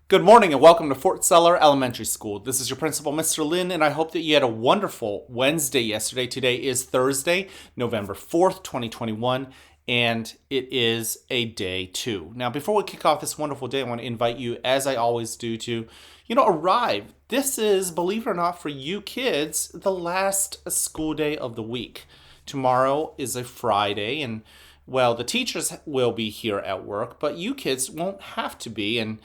Good morning and welcome to Fort Seller Elementary School. This is your principal, Mr. Lin, and I hope that you had a wonderful Wednesday yesterday. Today is Thursday, November 4th, 2021, and it is a day two. Now, before we kick off this wonderful day, I want to invite you, as I always do, to, arrive. This is, believe it or not, for you kids, the last school day of the week. Tomorrow is a Friday, and well, the teachers will be here at work, but you kids won't have to be, and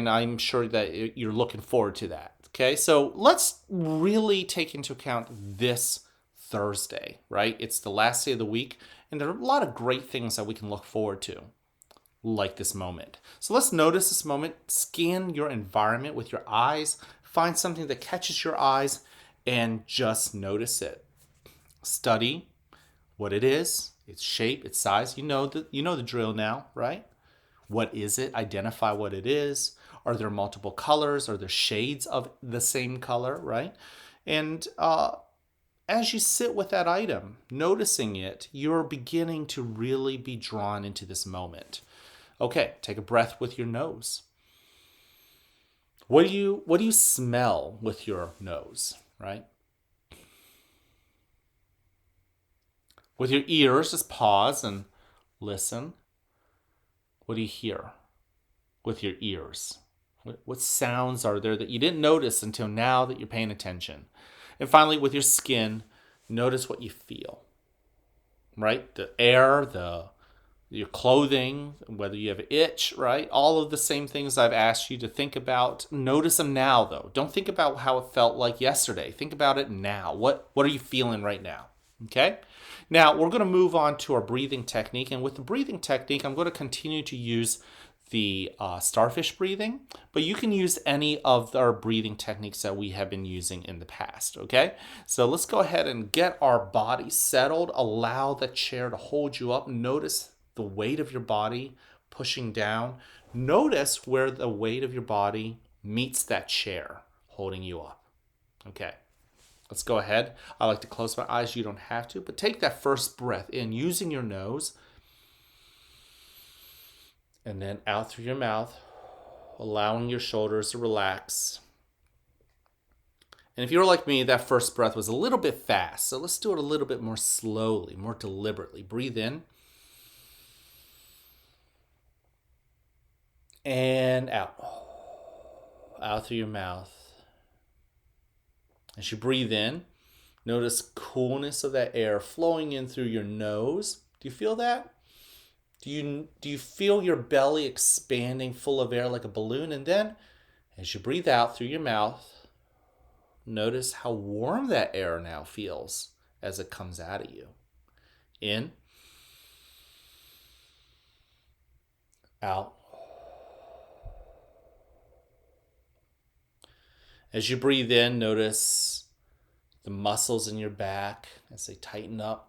I'm sure that you're looking forward to that. Okay, so let's really take into account this Thursday, right? It's the last day of the week, and there are a lot of great things that we can look forward to, like this moment. So let's notice this moment, scan your environment with your eyes, find something that catches your eyes, and just notice it. Study what it is, its shape, its size. You know the drill now, right? What is it? Identify what it is. Are there multiple colors? Are there shades of the same color, right? And as you sit with that item, noticing it, you're beginning to really be drawn into this moment. Okay, take a breath with your nose. What do you smell with your nose, right? With your ears, just pause and listen. What do you hear with your ears? What sounds are there that you didn't notice until now that you're paying attention? And finally, with your skin, notice what you feel, right? The air, your clothing, whether you have an itch, right? All of the same things I've asked you to think about. Notice them now, though. Don't think about how it felt like yesterday. Think about it now. What are you feeling right now? Okay? Now, we're going to move on to our breathing technique. And with the breathing technique, I'm going to continue to use the starfish breathing, but you can use any of our breathing techniques that we have been using in the past, okay? So let's go ahead and get our body settled. Allow the chair to hold you up. Notice the weight of your body pushing down. Notice where the weight of your body meets that chair holding you up, okay? Let's go ahead. I like to close my eyes. You don't have to, but take that first breath in using your nose and then out through your mouth, allowing your shoulders to relax. And if you're like me, that first breath was a little bit fast, so let's do it a little bit more slowly, more deliberately. Breathe in and out. Out through your mouth. As you breathe in, notice coolness of that air flowing in through your nose. Do you feel that? Do you feel your belly expanding full of air like a balloon? And then as you breathe out through your mouth, notice how warm that air now feels as it comes out of you. In, out. As you breathe in, notice the muscles in your back as they tighten up.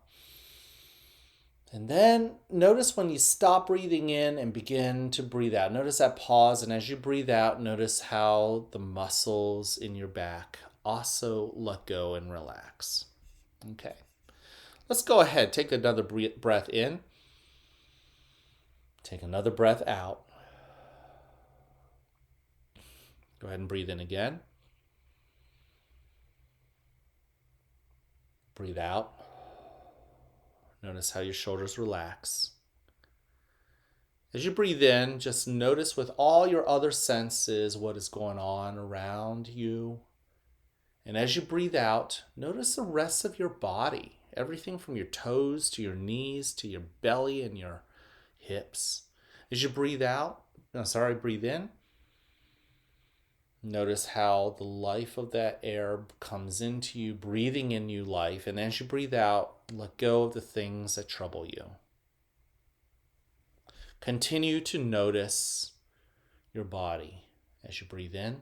And then notice when you stop breathing in and begin to breathe out. Notice that pause, and as you breathe out, notice how the muscles in your back also let go and relax. Okay. Let's go ahead. Take another breath in. Take another breath out. Go ahead and breathe in again. Breathe out. Notice how your shoulders relax. As you breathe in, just notice with all your other senses what is going on around you. And as you breathe out, notice the rest of your body. Everything from your toes to your knees to your belly and your hips. As you breathe in, notice how the life of that air comes into you, breathing in new life. And as you breathe out, let go of the things that trouble you. Continue to notice your body as you breathe in,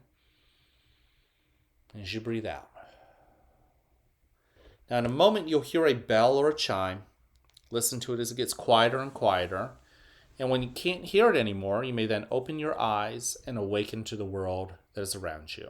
as you breathe out. Now, in a moment, you'll hear a bell or a chime. Listen to it as it gets quieter and quieter. And when you can't hear it anymore, you may then open your eyes and awaken to the world that is around you.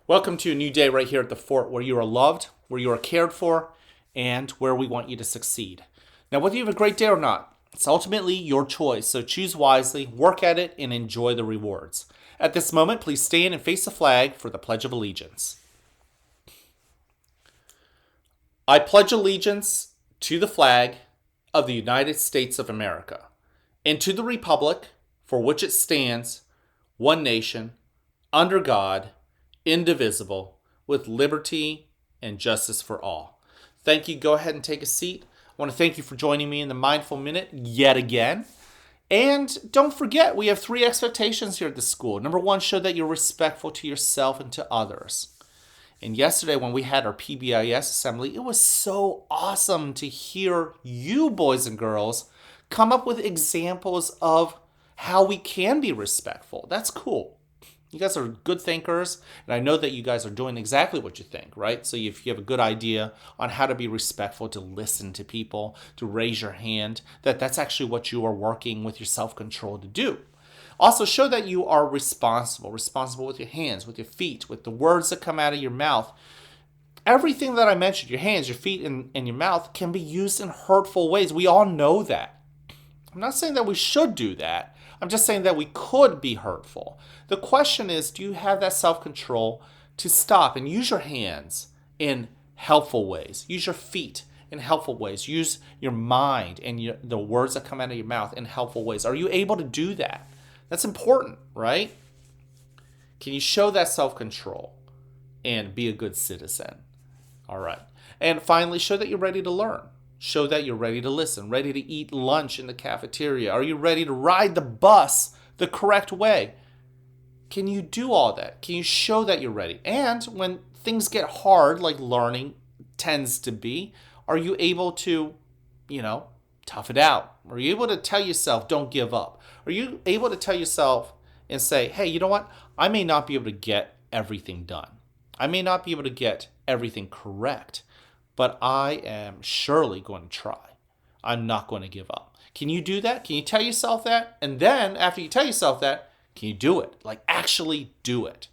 Welcome to a new day right here at the fort where you are loved, where you are cared for, and where we want you to succeed. Now, whether you have a great day or not, it's ultimately your choice, so choose wisely, work at it, and enjoy the rewards. At this moment, please stand and face the flag for the Pledge of Allegiance. I pledge allegiance to the flag of the United States of America and to the republic for which it stands, one nation, under God, indivisible, with liberty and justice for all. Thank you. Go ahead and take a seat. I want to thank you for joining me in the Mindful Minute yet again. And don't forget, we have 3 expectations here at the school. Number 1, show that you're respectful to yourself and to others. And yesterday when we had our PBIS assembly, it was so awesome to hear you boys and girls come up with examples of how we can be respectful. That's cool. You guys are good thinkers, and I know that you guys are doing exactly what you think, right? So if you have a good idea on how to be respectful, to listen to people, to raise your hand, that's actually what you are working with your self-control to do. Also, show that you are responsible with your hands, with your feet, with the words that come out of your mouth. Everything that I mentioned, your hands, your feet, and your mouth can be used in hurtful ways. We all know that. I'm not saying that we should do that. I'm just saying that we could be hurtful. The question is, do you have that self-control to stop and use your hands in helpful ways? Use your feet in helpful ways. Use your mind and the words that come out of your mouth in helpful ways. Are you able to do that? That's important, right? Can you show that self-control and be a good citizen? All right. And finally, show that you're ready to learn. Show that you're ready to listen, ready to eat lunch in the cafeteria. Are you ready to ride the bus the correct way? Can you do all that? Can you show that you're ready? And when things get hard, like learning tends to be, are you able to, tough it out? Are you able to tell yourself, don't give up? Are you able to tell yourself and say, hey, you know what? I may not be able to get everything done. I may not be able to get everything correct, but I am surely going to try. I'm not going to give up. Can you do that? Can you tell yourself that? And then after you tell yourself that, can you do it? Like actually do it.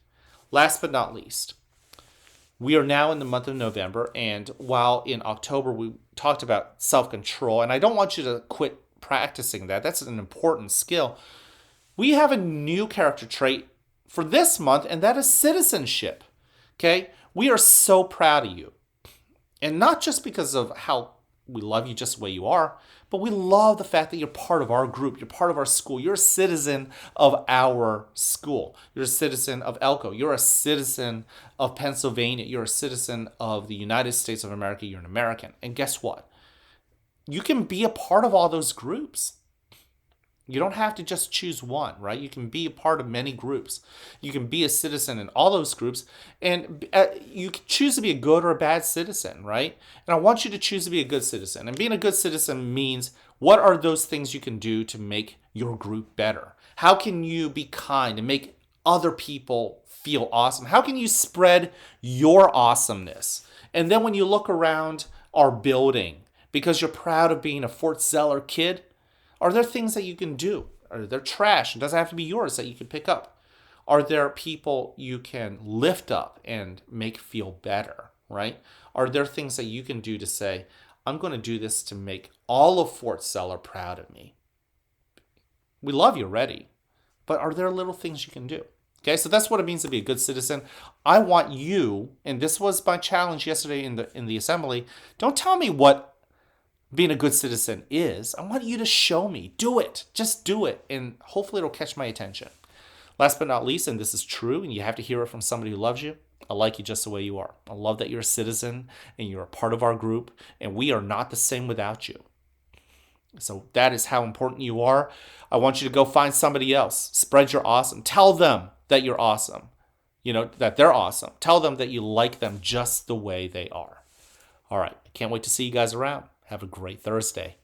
Last but not least, we are now in the month of November, and while in October we talked about self-control, and I don't want you to quit practicing that. That's an important skill. We have a new character trait for this month, and that is citizenship. Okay? We are so proud of you. And not just because of how we love you just the way you are, but we love the fact that you're part of our group. You're part of our school. You're a citizen of our school. You're a citizen of Elko. You're a citizen of Pennsylvania. You're a citizen of the United States of America. You're an American. And guess what? You can be a part of all those groups. You don't have to just choose one, right? You can be a part of many groups. You can be a citizen in all those groups, and you can choose to be a good or a bad citizen, right? And I want you to choose to be a good citizen. And being a good citizen means, what are those things you can do to make your group better? How can you be kind and make other people feel awesome? How can you spread your awesomeness? And then when you look around our building, because you're proud of being a Fort Zeller kid, are there things that you can do? Are there trash? It doesn't have to be yours that you can pick up. Are there people you can lift up and make feel better, right? Are there things that you can do to say, I'm going to do this to make all of Fort Zeller proud of me? We love you already, but are there little things you can do? Okay, so that's what it means to be a good citizen. I want you, and this was my challenge yesterday in the assembly, don't tell me what being a good citizen is. I want you to show me. Do it. Just do it. And hopefully it'll catch my attention. Last but not least, and this is true, and you have to hear it from somebody who loves you, I like you just the way you are. I love that you're a citizen and you're a part of our group, and we are not the same without you. So that is how important you are. I want you to go find somebody else. Spread your awesome. Tell them that you're awesome. That they're awesome. Tell them that you like them just the way they are. All right. I can't wait to see you guys around. Have a great Thursday.